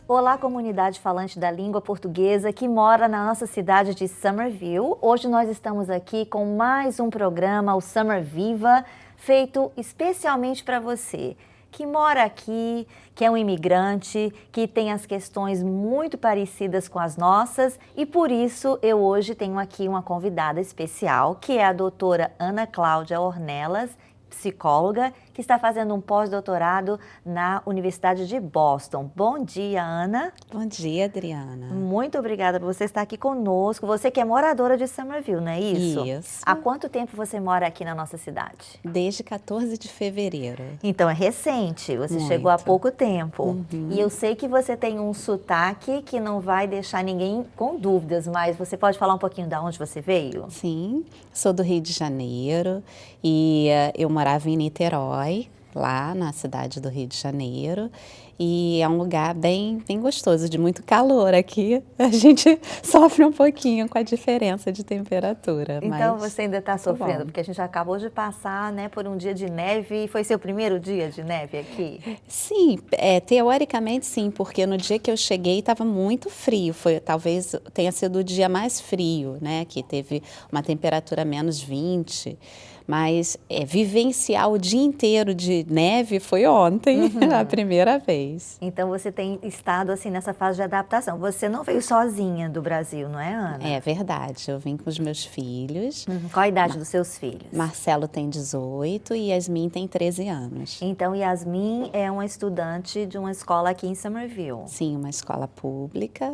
Olá, comunidade falante da língua portuguesa que mora na nossa cidade de Summerville. Hoje nós estamos aqui com mais um programa, o Summer Viva, feito especialmente para você que mora aqui, que é um imigrante, que tem as questões muito parecidas com as nossas, e por isso eu hoje tenho aqui uma convidada especial, que é a doutora Ana Cláudia Ornelas, psicóloga, que está fazendo um pós-doutorado na Universidade de Boston. Bom dia, Ana. Bom dia, Adriana. Muito obrigada por você estar aqui conosco. Você que é moradora de Summerville, não é isso? Isso. Há quanto tempo você mora aqui na nossa cidade? Desde 14 de fevereiro. Então é recente, você Muito. chegou há pouco tempo. Uhum. E eu sei que você tem um sotaque que não vai deixar ninguém com dúvidas, mas você pode falar um pouquinho de onde você veio? Sim, sou do Rio de Janeiro e eu morava em Niterói, lá na cidade do Rio de Janeiro. E é um lugar bem gostoso, de muito calor aqui. A gente sofre um pouquinho com a diferença de temperatura. Então mas você ainda está sofrendo, bom. porque a gente acabou de passar, né, por um dia de neve. Foi seu primeiro dia de neve aqui? Sim, teoricamente sim, porque no dia que eu cheguei estava muito frio. Talvez tenha sido o dia mais frio, né? Que teve uma temperatura menos 20. Mas vivenciar o dia inteiro de neve foi ontem, a primeira vez. Então você tem estado assim nessa fase de adaptação. Você não veio sozinha do Brasil, não é, Ana? É verdade, eu vim com os meus filhos. Qual a idade dos seus filhos? Marcelo tem 18 e Yasmin tem 13 anos. Então Yasmin é uma estudante de uma escola aqui em Summerville. Sim, uma escola pública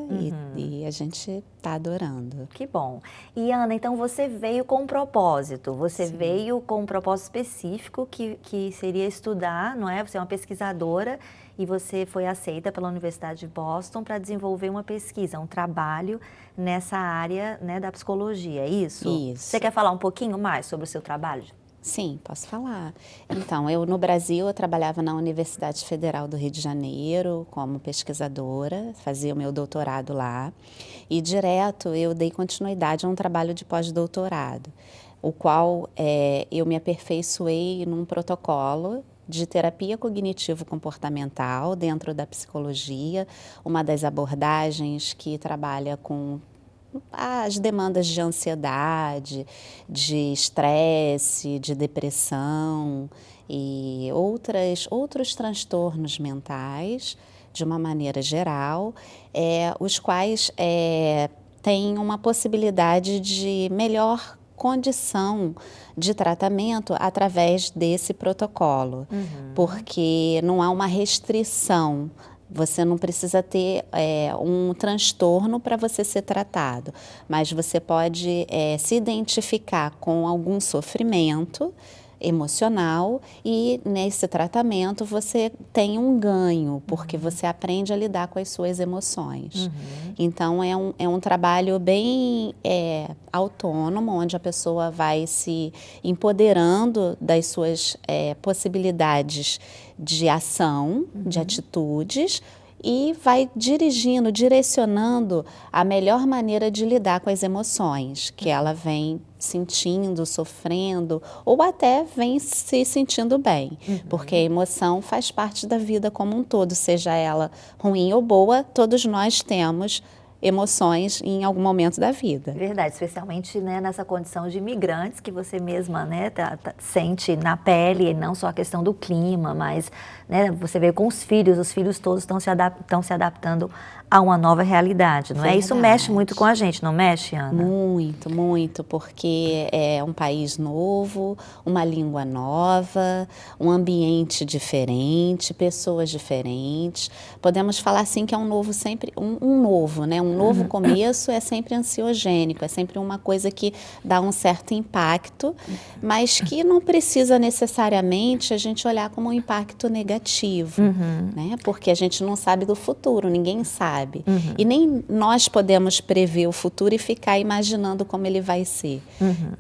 e a gente está adorando. Que bom. E Ana, então você veio com um propósito, você Sim. veio com um propósito específico que seria estudar, não é? Você é uma pesquisadora e você foi aceita pela Universidade de Boston para desenvolver uma pesquisa, um trabalho nessa área, né, da psicologia, é isso? Isso. Você quer falar um pouquinho mais sobre o seu trabalho? Sim, posso falar. Então, no Brasil, eu trabalhava na Universidade Federal do Rio de Janeiro como pesquisadora, fazia o meu doutorado lá e direto eu dei continuidade a um trabalho de pós-doutorado, o qual eu me aperfeiçoei num protocolo de terapia cognitivo-comportamental dentro da psicologia, uma das abordagens que trabalha com as demandas de ansiedade, de estresse, de depressão e outros transtornos mentais, de uma maneira geral, os quais têm uma possibilidade de melhor condição de tratamento através desse protocolo, porque não há uma restrição. Você não precisa ter um transtorno para você ser tratado, mas você pode se identificar com algum sofrimento emocional e nesse tratamento você tem um ganho, porque você aprende a lidar com as suas emoções. Então é um trabalho bem autônomo, onde a pessoa vai se empoderando das suas possibilidades de ação, de atitudes, e vai direcionando a melhor maneira de lidar com as emoções que ela vem sentindo, sofrendo, ou até vem se sentindo bem, porque a emoção faz parte da vida como um todo, seja ela ruim ou boa, todos nós temos emoções em algum momento da vida. Verdade, especialmente, né, nessa condição de imigrantes que você mesma, né, sente na pele, e não só a questão do clima, mas, né, você veio com os filhos todos estão se adaptando a uma nova realidade, não é? Isso mexe muito com a gente, não mexe, Ana? Muito, muito, porque é um país novo, uma língua nova, um ambiente diferente, pessoas diferentes. Podemos falar assim que é um novo sempre, um novo, né? Um novo começo é sempre ansiogênico, é sempre uma coisa que dá um certo impacto, mas que não precisa necessariamente a gente olhar como um impacto negativo, né? Porque a gente não sabe do futuro, ninguém sabe. E nem nós podemos prever o futuro e ficar imaginando como ele vai ser.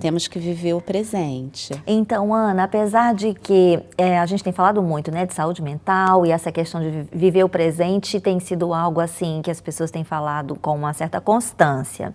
Temos que viver o presente. Então, Ana, apesar de que a gente tem falado muito, né, de saúde mental e essa questão de viver o presente tem sido algo assim que as pessoas têm falado com uma certa constância.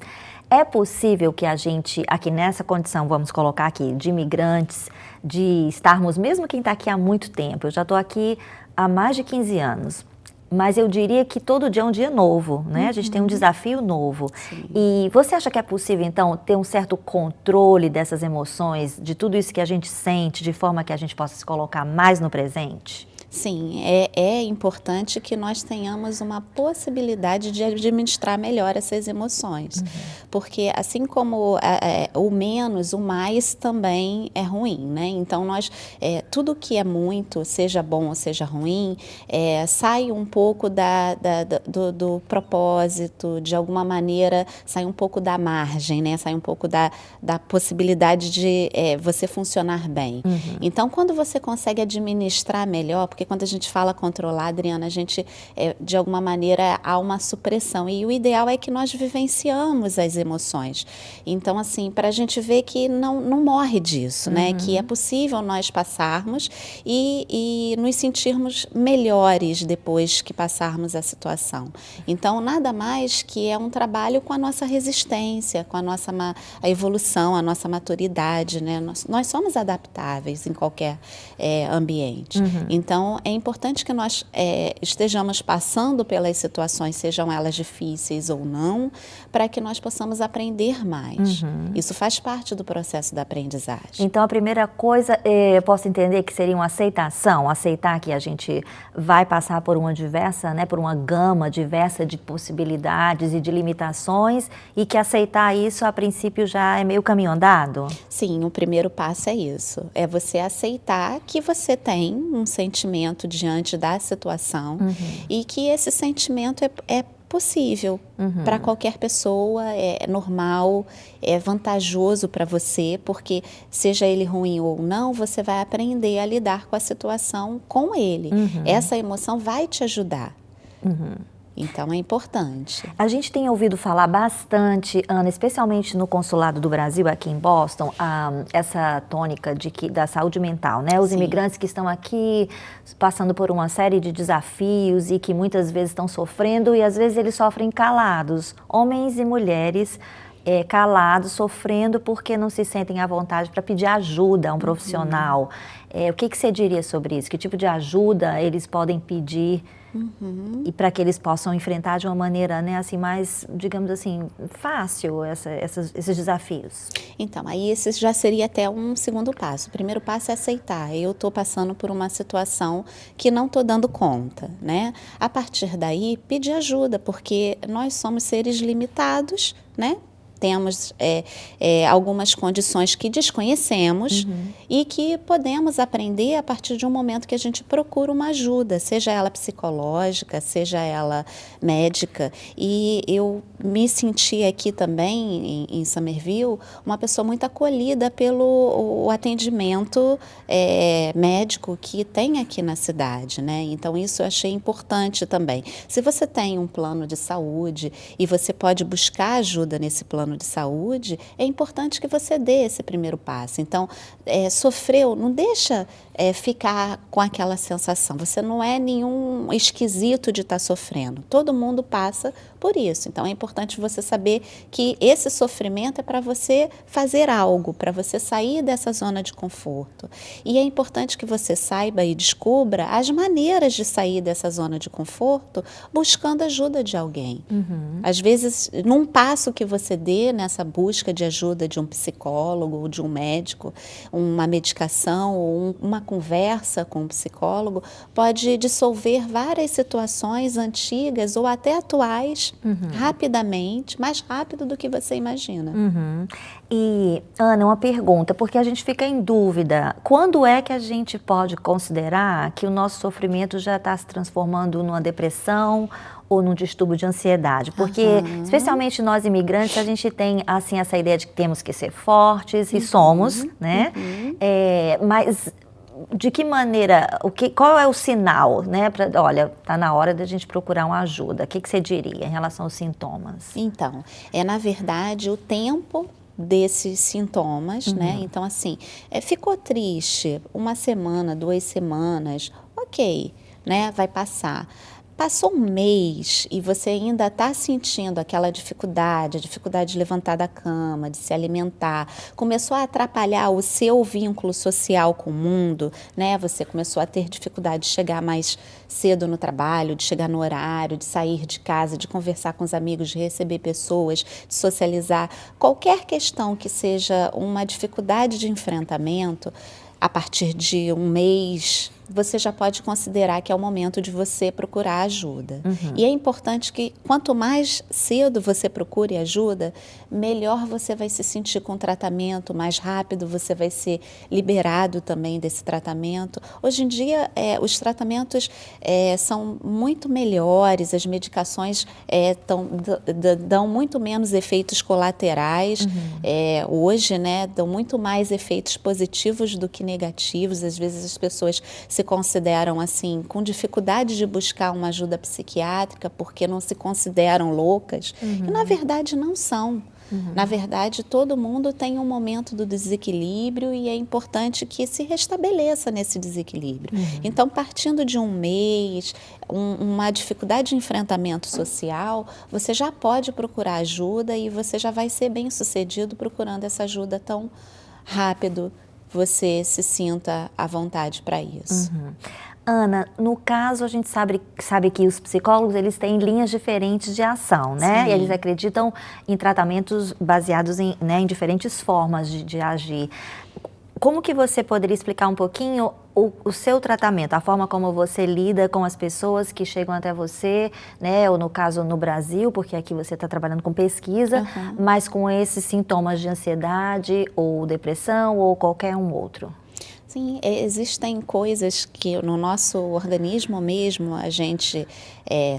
É possível que a gente, aqui nessa condição, vamos colocar aqui, de imigrantes, de estarmos, mesmo quem está aqui há muito tempo, eu já estou aqui há mais de 15 anos, Mas eu diria que todo dia é um dia novo, né? A gente tem um desafio novo. Sim. E você acha que é possível, então, ter um certo controle dessas emoções, de tudo isso que a gente sente, de forma que a gente possa se colocar mais no presente? Sim, é importante que nós tenhamos uma possibilidade de administrar melhor essas emoções, porque assim como o menos, o mais também é ruim, né? Então tudo que é muito, seja bom ou seja ruim, sai um pouco do propósito, de alguma maneira sai um pouco da margem, né? Sai um pouco da possibilidade de você funcionar bem. Então, quando você consegue administrar melhor, porque quando a gente fala controlar, Adriana, a gente, de alguma maneira, há uma supressão. E o ideal é que nós vivenciamos as emoções. Então, assim, para a gente ver que não morre disso, né? Que é possível nós passarmos e nos sentirmos melhores depois que passarmos a situação. Então, nada mais que é um trabalho com a nossa resistência, com a evolução, a nossa maturidade, né? Nós somos adaptáveis em qualquer ambiente. Então, é importante que nós estejamos passando pelas situações, sejam elas difíceis ou não, para que nós possamos aprender mais. Isso faz parte do processo da aprendizagem. Então, a primeira coisa, eu posso entender que seria uma aceitação, aceitar que a gente vai passar por por uma gama diversa de possibilidades e de limitações, e que aceitar isso, a princípio, já é meio caminho andado? Sim, o primeiro passo é isso, é você aceitar que você tem um sentimento diante da situação e que esse sentimento é possível para qualquer pessoa, é normal, é vantajoso para você, porque seja ele ruim ou não, você vai aprender a lidar com a situação com ele. Essa emoção vai te ajudar. Então, é importante. A gente tem ouvido falar bastante, Ana, especialmente no Consulado do Brasil, aqui em Boston, essa tônica da saúde mental, né? Os imigrantes que estão aqui passando por uma série de desafios e que muitas vezes estão sofrendo, e às vezes eles sofrem calados, homens e mulheres calados, sofrendo porque não se sentem à vontade para pedir ajuda a um profissional. O que você diria sobre isso? Que tipo de ajuda eles podem pedir e para que eles possam enfrentar de uma maneira, né, assim, mais, digamos assim, fácil esses desafios? Então, aí esse já seria até um segundo passo. O primeiro passo é aceitar. Eu estou passando por uma situação que não estou dando conta, né? A partir daí, pedir ajuda, porque nós somos seres limitados, né? Temos algumas condições que desconhecemos e que podemos aprender a partir de um momento que a gente procura uma ajuda, seja ela psicológica, seja ela médica. E eu me senti aqui também, em Summerville, uma pessoa muito acolhida pelo atendimento médico que tem aqui na cidade, né? Então, isso eu achei importante também. Se você tem um plano de saúde e você pode buscar ajuda nesse plano de saúde, é importante que você dê esse primeiro passo. Então, sofreu, não deixa ficar com aquela sensação. Você não é nenhum esquisito de estar sofrendo. Todo mundo passa por isso. Então, é importante você saber que esse sofrimento é para você fazer algo, para você sair dessa zona de conforto. E é importante que você saiba e descubra as maneiras de sair dessa zona de conforto buscando ajuda de alguém. Às vezes, num passo que você dê nessa busca de ajuda de um psicólogo ou de um médico, uma medicação ou uma conversa com um psicólogo, pode dissolver várias situações antigas ou até atuais rapidamente, mais rápido do que você imagina. E, Ana, uma pergunta, porque a gente fica em dúvida, quando é que a gente pode considerar que o nosso sofrimento já está se transformando numa depressão ou num distúrbio de ansiedade? Porque, especialmente nós imigrantes, a gente tem, assim, essa ideia de que temos que ser fortes, e somos, né? Mas de que maneira, qual é o sinal, né? Olha, está na hora da gente procurar uma ajuda. O que você diria em relação aos sintomas? Então, na verdade, o tempo desses sintomas, né? Então, assim, ficou triste, 1 semana, 2 semanas, ok, né? Vai passar. Passou um mês e você ainda está sentindo aquela dificuldade, a dificuldade de levantar da cama, de se alimentar, começou a atrapalhar o seu vínculo social com o mundo, né? Você começou a ter dificuldade de chegar mais cedo no trabalho, de chegar no horário, de sair de casa, de conversar com os amigos, de receber pessoas, de socializar. Qualquer questão que seja uma dificuldade de enfrentamento, a partir de um mês, você já pode considerar que é o momento de você procurar ajuda. E é importante que quanto mais cedo você procure ajuda, melhor você vai se sentir com o tratamento, mais rápido você vai ser liberado também desse tratamento. Hoje em dia, os tratamentos são muito melhores, as medicações dão muito menos efeitos colaterais. Hoje, né, dão muito mais efeitos positivos do que negativos. Às vezes as pessoas se consideram assim, com dificuldade de buscar uma ajuda psiquiátrica porque não se consideram loucas, e na verdade não são. Na verdade, todo mundo tem um momento do desequilíbrio e é importante que se restabeleça nesse desequilíbrio. Então, partindo de um mês, uma dificuldade de enfrentamento social, você já pode procurar ajuda e você já vai ser bem-sucedido procurando essa ajuda tão rápido você se sinta à vontade para isso. Ana, no caso, a gente sabe que os psicólogos, eles têm linhas diferentes de ação, né? Sim. E eles acreditam em tratamentos baseados em, né, em diferentes formas de agir. Como que você poderia explicar um pouquinho o seu tratamento, a forma como você lida com as pessoas que chegam até você, né? Ou no caso no Brasil, porque aqui você está trabalhando com pesquisa, mas com esses sintomas de ansiedade ou depressão ou qualquer um outro. Sim, existem coisas que no nosso organismo mesmo a gente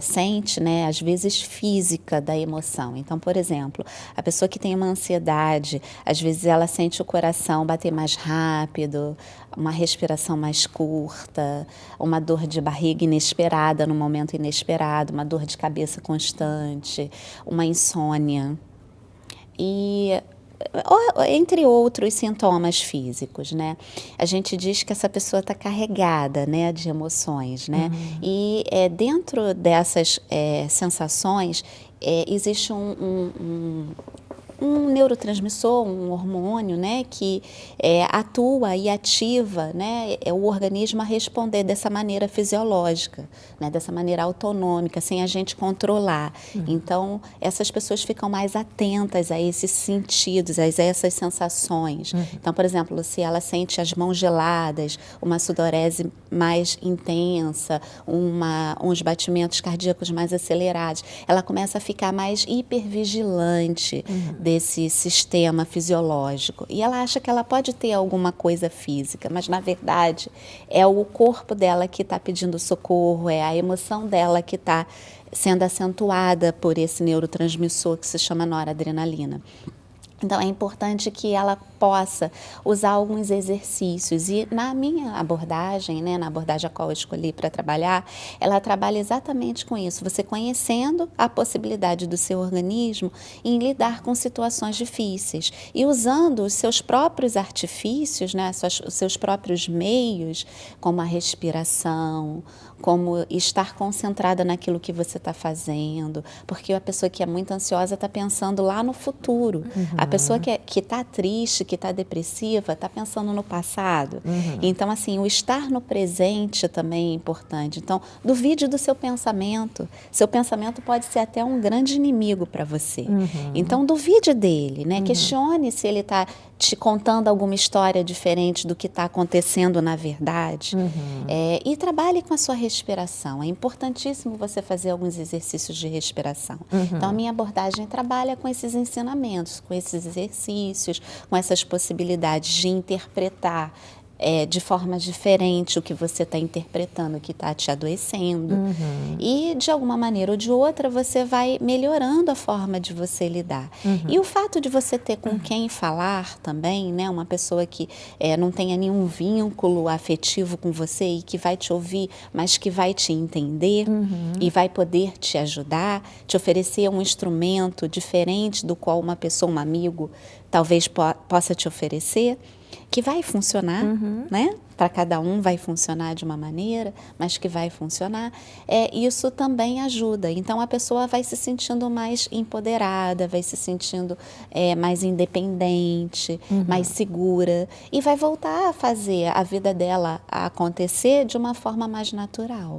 sente, né, às vezes física da emoção. Então, por exemplo, a pessoa que tem uma ansiedade, às vezes ela sente o coração bater mais rápido, uma respiração mais curta, uma dor de barriga inesperada no momento inesperado, uma dor de cabeça constante, uma insônia. Entre outros sintomas físicos, né? A gente diz que essa pessoa está carregada, né, de emoções, né? E dentro dessas sensações existe um neurotransmissor, um hormônio, né, que atua e ativa, né, o organismo a responder dessa maneira fisiológica, né, dessa maneira autonômica, sem a gente controlar. Então, essas pessoas ficam mais atentas a esses sentidos, a essas sensações. Então, por exemplo, se ela sente as mãos geladas, uma sudorese mais intensa, uns batimentos cardíacos mais acelerados, ela começa a ficar mais hipervigilante desse sistema fisiológico. E ela acha que ela pode ter alguma coisa física, mas na verdade é o corpo dela que está pedindo socorro, é a emoção dela que está sendo acentuada por esse neurotransmissor que se chama noradrenalina. Então, é importante que ela possa usar alguns exercícios. E na minha abordagem, né, na abordagem a qual eu escolhi para trabalhar, ela trabalha exatamente com isso. Você conhecendo a possibilidade do seu organismo em lidar com situações difíceis. E usando os seus próprios artifícios, né, os seus próprios meios, como a respiração, como estar concentrada naquilo que você está fazendo. Porque a pessoa que é muito ansiosa está pensando lá no futuro. A pessoa que está triste, que está depressiva, está pensando no passado. Então, assim, o estar no presente também é importante. Então, duvide do seu pensamento. Seu pensamento pode ser até um grande inimigo para você. Então, duvide dele, né? Questione se ele está te contando alguma história diferente do que está acontecendo na verdade. E trabalhe com a sua respiração. É importantíssimo você fazer alguns exercícios de respiração. Então, a minha abordagem trabalha com esses ensinamentos, com esses exercícios, com essas possibilidades de interpretar de forma diferente o que você está interpretando, que está te adoecendo. E, de alguma maneira ou de outra, você vai melhorando a forma de você lidar. E o fato de você ter com quem falar também, né, uma pessoa que não tenha nenhum vínculo afetivo com você e que vai te ouvir, mas que vai te entender e vai poder te ajudar, te oferecer um instrumento diferente do qual uma pessoa, um amigo, talvez possa te oferecer, que vai funcionar, né? para cada um vai funcionar de uma maneira, mas que vai funcionar, isso também ajuda. Então, a pessoa vai se sentindo mais empoderada, vai se sentindo mais independente, mais segura, e vai voltar a fazer a vida dela acontecer de uma forma mais natural.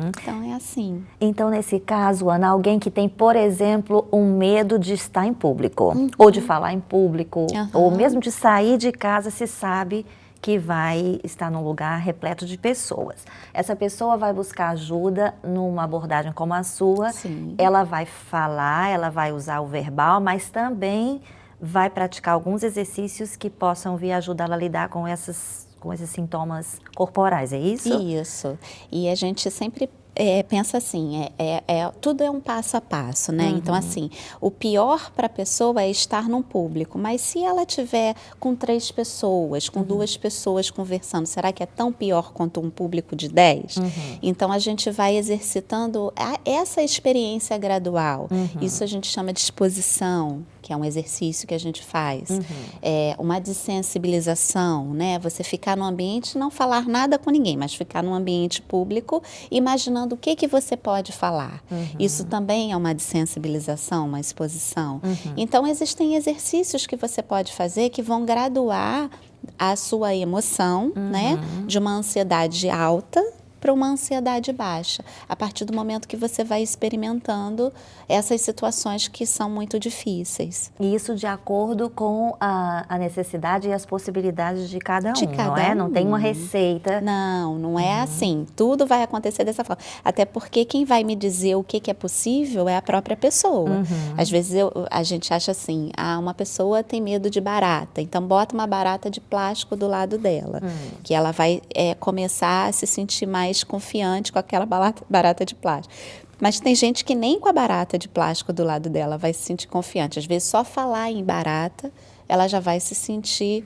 Então, é assim. Então, nesse caso, Ana, alguém que tem, por exemplo, um medo de estar em público, ou de falar em público, ou mesmo de sair de casa, se sabe que vai estar num lugar repleto de pessoas. Essa pessoa vai buscar ajuda numa abordagem como a sua. Sim. Ela vai falar, ela vai usar o verbal, mas também vai praticar alguns exercícios que possam vir ajudá-la a lidar com esses sintomas corporais, é isso? Isso. E a gente sempre pensa assim, tudo é um passo a passo, né? Então, assim, o pior para a pessoa é estar num público, mas se ela tiver com 3 pessoas, com 2 pessoas conversando, será que é tão pior quanto um público de 10? Então, a gente vai exercitando essa experiência gradual. Isso a gente chama de exposição, que é um exercício que a gente faz. Uma dessensibilização, né? Você ficar no ambiente, não falar nada com ninguém, mas ficar num ambiente público, imaginando o que você pode falar. Isso também é uma dessensibilização, uma exposição. Então, existem exercícios que você pode fazer que vão graduar a sua emoção, né? De uma ansiedade alta para uma ansiedade baixa, a partir do momento que você vai experimentando essas situações que são muito difíceis. E isso de acordo com a necessidade e as possibilidades de cada um, não é? Não tem uma receita. Não é assim. Tudo vai acontecer dessa forma. Até porque quem vai me dizer o que é possível é a própria pessoa. Às vezes a gente acha assim, uma pessoa tem medo de barata, então bota uma barata de plástico do lado dela, que ela vai começar a se sentir mais confiante com aquela barata de plástico. Mas tem gente que nem com a barata de plástico do lado dela vai se sentir confiante. Às vezes, só falar em barata, ela já vai se sentir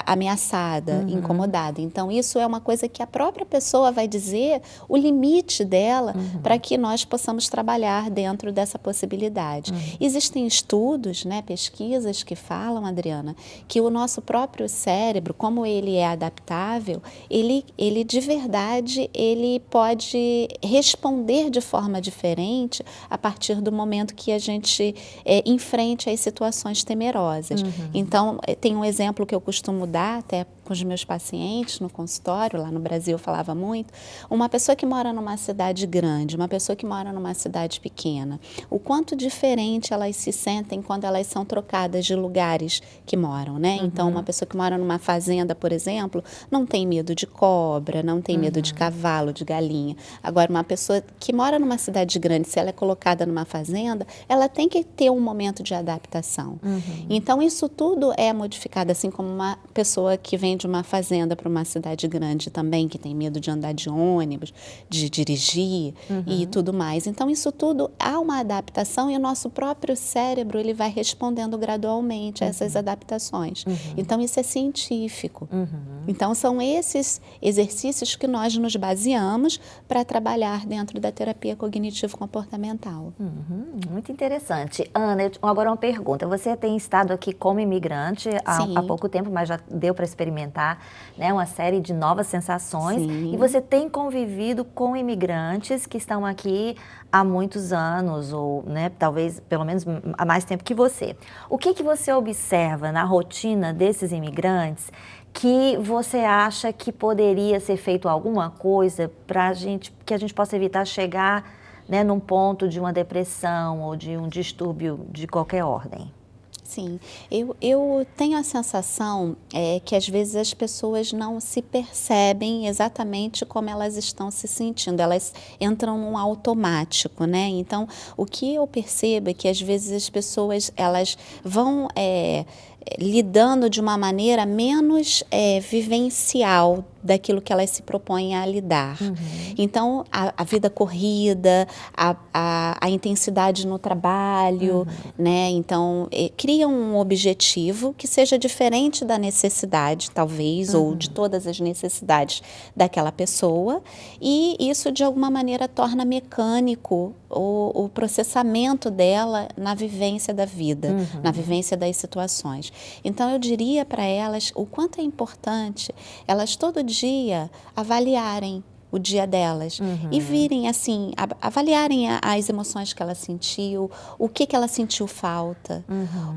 ameaçada, incomodada. Então, isso é uma coisa que a própria pessoa vai dizer o limite dela para que nós possamos trabalhar dentro dessa possibilidade. Existem estudos, né, pesquisas que falam, Adriana, que o nosso próprio cérebro, como ele é adaptável, ele de verdade, ele pode responder de forma diferente a partir do momento que a gente enfrente as situações temerosas. Então, tem um exemplo que eu costumo mudar até com os meus pacientes no consultório, lá no Brasil eu falava muito, uma pessoa que mora numa cidade grande, uma pessoa que mora numa cidade pequena, o quanto diferente elas se sentem quando elas são trocadas de lugares que moram, né? Então, uma pessoa que mora numa fazenda, por exemplo, não tem medo de cobra, não tem medo de cavalo, de galinha. Agora, uma pessoa que mora numa cidade grande, se ela é colocada numa fazenda, ela tem que ter um momento de adaptação. Então, isso tudo é modificado, assim como uma pessoa que vem de uma fazenda para uma cidade grande também, que tem medo de andar de ônibus, de dirigir e tudo mais. Então, isso tudo há uma adaptação e o nosso próprio cérebro ele vai respondendo gradualmente a essas adaptações. Então, isso é científico. Então, são esses exercícios que nós nos baseamos para trabalhar dentro da terapia cognitivo-comportamental. Muito interessante. Ana, agora uma pergunta. Você tem estado aqui como imigrante há pouco tempo, mas já deu para experimentar, né, uma série de novas sensações. E você tem convivido com imigrantes que estão aqui há muitos anos, ou, né, talvez pelo menos há mais tempo que você. O que você observa na rotina desses imigrantes que você acha que poderia ser feito alguma coisa que a gente possa evitar chegar, né, num ponto de uma depressão ou de um distúrbio de qualquer ordem? Sim, eu tenho a sensação que às vezes as pessoas não se percebem exatamente como elas estão se sentindo, elas entram num automático, né? Então, o que eu percebo é que às vezes as pessoas elas vão lidando de uma maneira menos vivencial daquilo que elas se propõem a lidar. Então, a vida corrida, a intensidade no trabalho, né? Então, cria um objetivo que seja diferente da necessidade, talvez, ou de todas as necessidades daquela pessoa, e isso, de alguma maneira, torna mecânico o processamento dela na vivência da vida, na vivência das situações. Então, eu diria para elas o quanto é importante elas todo dia avaliarem o dia delas e virem assim, avaliarem as emoções que ela sentiu, o que ela sentiu falta,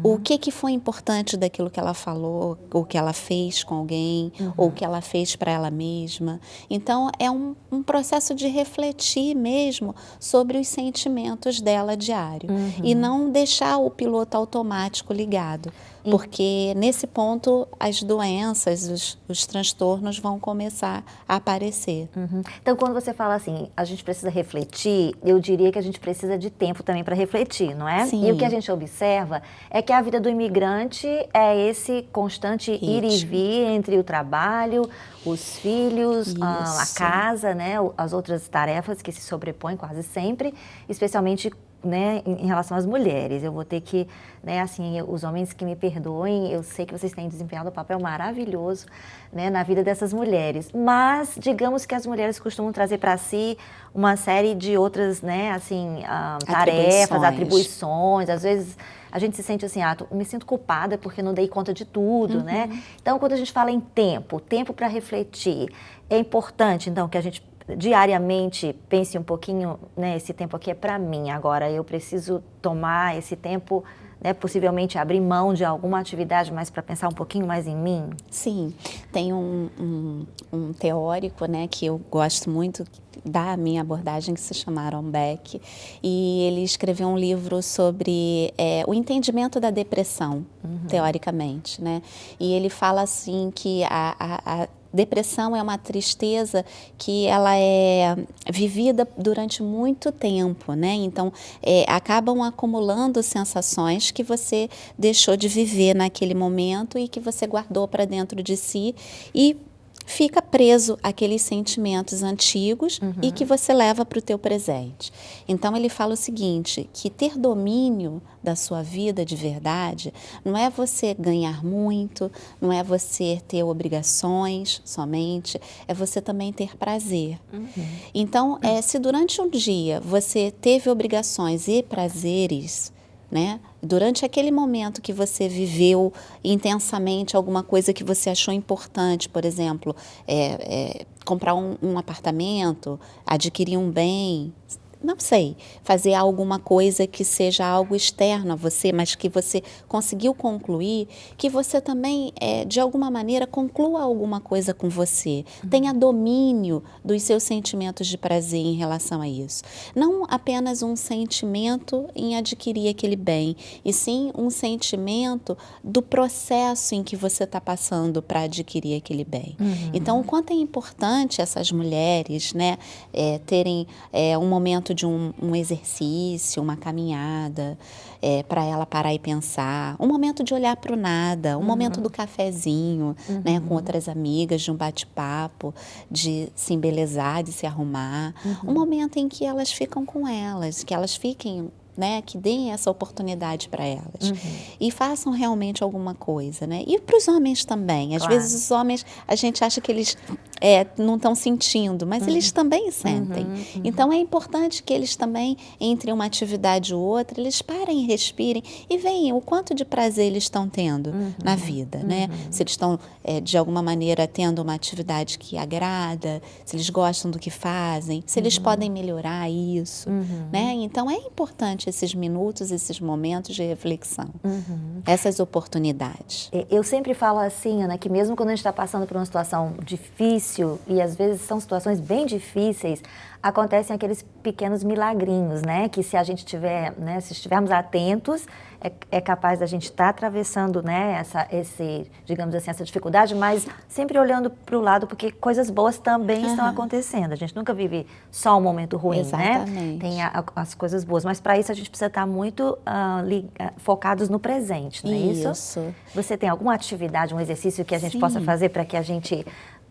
o que foi importante daquilo que ela falou, ou que ela fez com alguém, ou que ela fez para ela mesma. Então, é um processo de refletir mesmo sobre os sentimentos dela diário e não deixar o piloto automático ligado. Porque nesse ponto as doenças, os transtornos vão começar a aparecer. Então, quando você fala assim, a gente precisa refletir, eu diria que a gente precisa de tempo também para refletir, não é? Sim. E o que a gente observa é que a vida do imigrante é esse constante ir e vir entre o trabalho, os filhos, a casa, né, as outras tarefas que se sobrepõem quase sempre, especialmente, né, em relação às mulheres. Eu vou ter que, né, assim, os homens que me perdoem, eu sei que vocês têm desempenhado um papel maravilhoso, né, na vida dessas mulheres. Mas, digamos que as mulheres costumam trazer para si uma série de outras, né, assim, tarefas, atribuições. Às vezes a gente se sente assim, me sinto culpada porque não dei conta de tudo, né? Então, quando a gente fala em tempo para refletir, é importante, então, que a gente diariamente pense um pouquinho, né, esse tempo aqui é para mim, agora eu preciso tomar esse tempo, né, possivelmente abrir mão de alguma atividade mais para pensar um pouquinho mais em mim? Sim, tem um teórico, né, que eu gosto muito da minha abordagem, que se chama Aaron Beck, e ele escreveu um livro sobre o entendimento da depressão, teoricamente, né, e ele fala assim que a depressão é uma tristeza que ela é vivida durante muito tempo, né? Então, acabam acumulando sensações que você deixou de viver naquele momento e que você guardou para dentro de si e fica preso àqueles sentimentos antigos e que você leva para o teu presente. Então, ele fala o seguinte, que ter domínio da sua vida de verdade não é você ganhar muito, não é você ter obrigações somente, é você também ter prazer. Então, se durante um dia você teve obrigações e prazeres, né? Durante aquele momento que você viveu intensamente alguma coisa que você achou importante, por exemplo, comprar um apartamento, adquirir um bem, não sei, fazer alguma coisa que seja algo externo a você, mas que você conseguiu concluir, que você também, de alguma maneira, conclua alguma coisa com você. Tenha domínio dos seus sentimentos de prazer em relação a isso. Não apenas um sentimento em adquirir aquele bem, e sim um sentimento do processo em que você está passando para adquirir aquele bem. Então, o quanto é importante essas mulheres, né, terem um momento de um exercício, uma caminhada, para ela parar e pensar, um momento de olhar para o nada, um momento do cafezinho, né, com outras amigas, de um bate-papo, de se embelezar, de se arrumar, um momento em que elas ficam com elas, que elas fiquem, né, que deem essa oportunidade para elas e façam realmente alguma coisa, né? E para os homens também. Às vezes os homens, a gente acha que eles não estão sentindo, mas eles também sentem. Então é importante que eles também, entre uma atividade ou outra, eles parem e respirem e vejam o quanto de prazer eles estão tendo na vida, né? Se eles estão, de alguma maneira, tendo uma atividade que agrada, se eles gostam do que fazem, se eles podem melhorar isso, né? Então é importante esses minutos, esses momentos de reflexão, essas oportunidades. Eu sempre falo assim, Ana, que mesmo quando a gente está passando por uma situação difícil, e às vezes são situações bem difíceis, acontecem aqueles pequenos milagrinhos, né? Que se a gente tiver, né, se estivermos atentos, é capaz da gente estar atravessando, né, digamos assim, essa dificuldade, mas sempre olhando para o lado, porque coisas boas também estão acontecendo. A gente nunca vive só um momento ruim, Exatamente. né? Tem as coisas boas, mas para isso a gente precisa estar muito focados no presente, não é isso? Você tem alguma atividade, um exercício que a gente possa fazer para que a gente,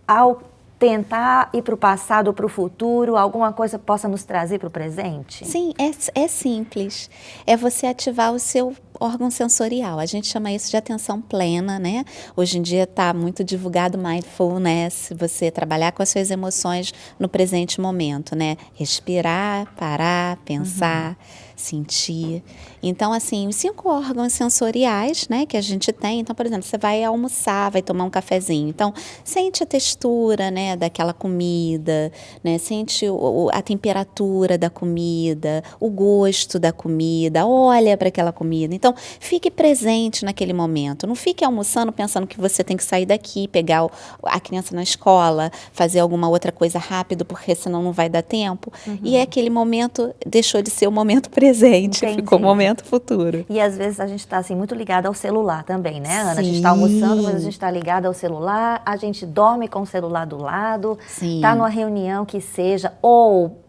ao tentar ir para o passado ou para o futuro, alguma coisa possa nos trazer para o presente? Sim, é simples. É você ativar o seu órgão sensorial. A gente chama isso de atenção plena, né? Hoje em dia está muito divulgado mindfulness, você trabalhar com as suas emoções no presente momento, né? Respirar, parar, pensar, sentir. Então, assim, os 5 órgãos sensoriais, né, que a gente tem. Então, por exemplo, você vai almoçar, vai tomar um cafezinho. Então, sente a textura, né, daquela comida, né? Sente a temperatura da comida, o gosto da comida, olha para aquela comida. Então, fique presente naquele momento. Não fique almoçando pensando que você tem que sair daqui, pegar a criança na escola, fazer alguma outra coisa rápido, porque senão não vai dar tempo. E aquele momento deixou de ser o momento presente, Entendi. ficou o momento futuro. E às vezes a gente está assim, muito ligada ao celular também, né, Ana? A gente Sim. está almoçando, mas a gente está ligada ao celular, a gente dorme com o celular do lado, Sim. está numa reunião que seja, ou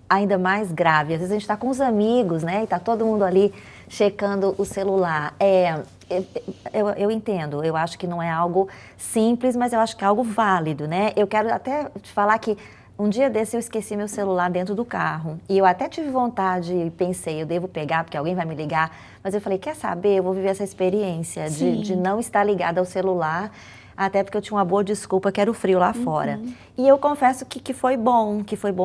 ainda mais grave, às vezes a gente está com os amigos, né, e está todo mundo ali checando o celular. Eu entendo, eu acho que não é algo simples, mas eu acho que é algo válido, né? Eu quero até te falar que um dia desse eu esqueci meu celular dentro do carro e eu até tive vontade e pensei, eu devo pegar porque alguém vai me ligar, mas eu falei, quer saber, eu vou viver essa experiência de não estar ligada ao celular, até porque eu tinha uma boa desculpa que era o frio lá fora. E eu confesso que foi bom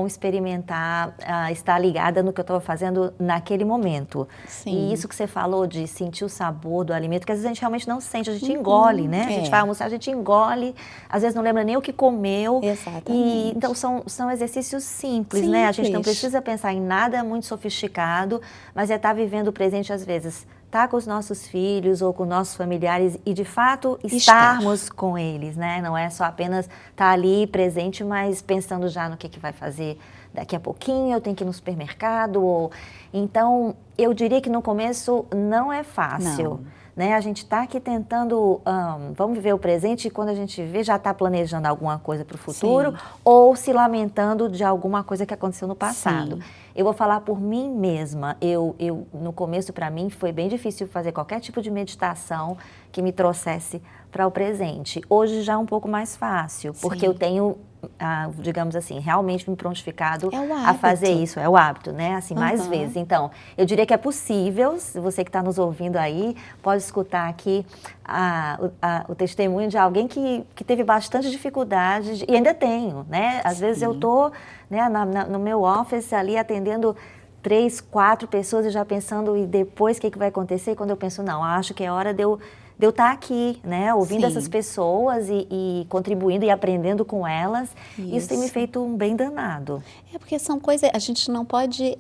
experimentar, estar ligada no que eu estava fazendo naquele momento. Sim. E isso que você falou de sentir o sabor do alimento, que às vezes a gente realmente não sente, a gente engole, né? A gente vai almoçar, a gente engole, às vezes não lembra nem o que comeu. Exatamente. E, então são exercícios simples, né? A gente não precisa pensar em nada muito sofisticado, mas é estar vivendo o presente às vezes. Estar com os nossos filhos ou com nossos familiares e, de fato, estarmos com eles, né? Não é só apenas estar ali presente, mas pensando já no que vai fazer daqui a pouquinho, eu tenho que ir no supermercado. Então, eu diria que no começo não é fácil. Né? A gente está aqui tentando, vamos viver o presente e quando a gente vê, já está planejando alguma coisa para o futuro ou se lamentando de alguma coisa que aconteceu no passado. Eu vou falar por mim mesma. No começo, para mim, foi bem difícil fazer qualquer tipo de meditação que me trouxesse para o presente. Hoje já é um pouco mais fácil, porque eu tenho, digamos assim, realmente me prontificado a fazer isso. É o hábito, né? Assim, mais vezes. Então, eu diria que é possível, se você que está nos ouvindo aí, pode escutar aqui o testemunho de alguém que teve bastante dificuldade, e ainda tenho, né? Às vezes eu estou, né, no meu office ali atendendo 3, 4 pessoas e já pensando, e depois o que vai acontecer? E quando eu penso, não, acho que é hora de eu estar aqui, né, ouvindo essas pessoas e contribuindo e aprendendo com elas. Isso tem me feito um bem danado. É porque são coisas, a gente não pode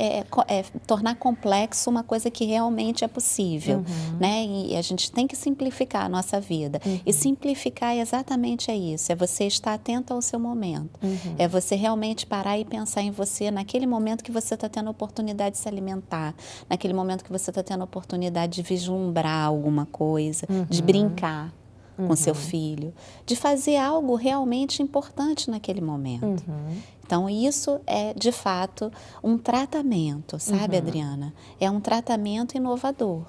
tornar complexo uma coisa que realmente é possível, né? E a gente tem que simplificar a nossa vida. E simplificar exatamente é isso, é você estar atento ao seu momento. É você realmente parar e pensar em você naquele momento que você está tendo a oportunidade de se alimentar, naquele momento que você está tendo a oportunidade de vislumbrar alguma coisa, de brincar com seu filho, de fazer algo realmente importante naquele momento. Então, isso é, de fato, um tratamento, sabe, Adriana? É um tratamento inovador.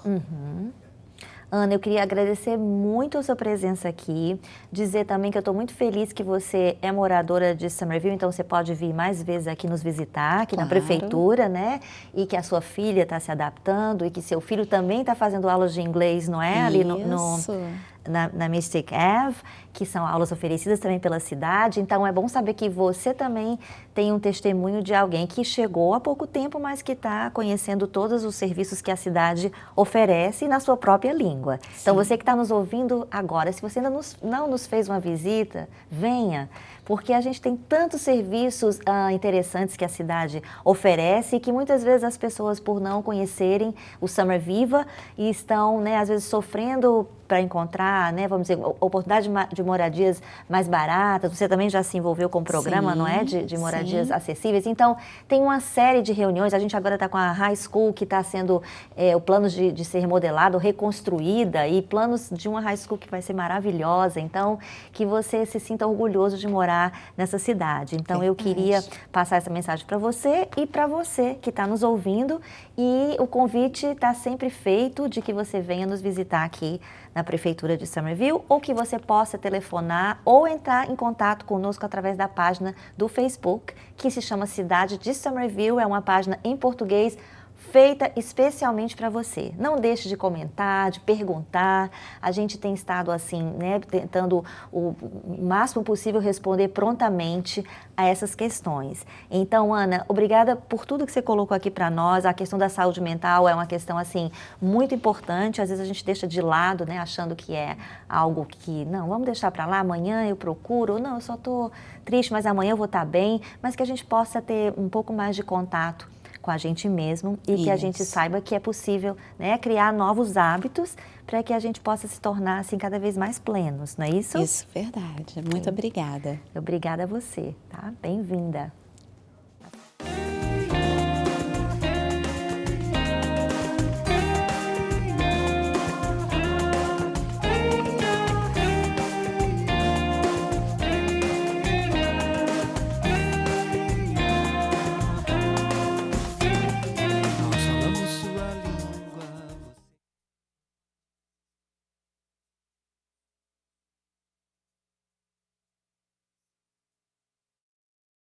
Ana, eu queria agradecer muito a sua presença aqui, dizer também que eu estou muito feliz que você é moradora de Summerville, então você pode vir mais vezes aqui nos visitar, aqui na prefeitura, né? E que a sua filha está se adaptando e que seu filho também está fazendo aulas de inglês, não é? Ali na Mystic Ave, que são aulas oferecidas também pela cidade. Então, é bom saber que você também tem um testemunho de alguém que chegou há pouco tempo, mas que está conhecendo todos os serviços que a cidade oferece na sua própria língua. Então, você que está nos ouvindo agora, se você ainda não nos fez uma visita, venha, porque a gente tem tantos serviços interessantes que a cidade oferece e que muitas vezes as pessoas, por não conhecerem o Summer Viva, e estão, né, às vezes sofrendo para encontrar, né, vamos dizer, oportunidade de moradias mais baratas. Você também já se envolveu com o programa, não é? De moradias acessíveis. Então, tem uma série de reuniões. A gente agora está com a High School, que está sendo o plano de ser remodelado, reconstruída, e planos de uma High School que vai ser maravilhosa. Então, que você se sinta orgulhoso de morar nessa cidade. Então, eu queria passar essa mensagem para você e para você que está nos ouvindo. E o convite está sempre feito de que você venha nos visitar aqui na Prefeitura de Summerville, ou que você possa telefonar ou entrar em contato conosco através da página do Facebook, que se chama Cidade de Summerville, é uma página em português feita especialmente para você. Não deixe de comentar, de perguntar. A gente tem estado assim, né, tentando o máximo possível responder prontamente a essas questões. Então, Ana, obrigada por tudo que você colocou aqui para nós. A questão da saúde mental é uma questão assim muito importante. Às vezes a gente deixa de lado, né, achando que é algo que não, vamos deixar para lá, amanhã eu procuro. Ou, não, eu só estou triste, mas amanhã eu vou estar bem. Mas que a gente possa ter um pouco mais de contato com a gente mesmo e que a gente saiba que é possível, né, criar novos hábitos para que a gente possa se tornar assim cada vez mais plenos, não é isso? Isso, verdade. Muito obrigada. Obrigada a você, tá? Bem-vinda.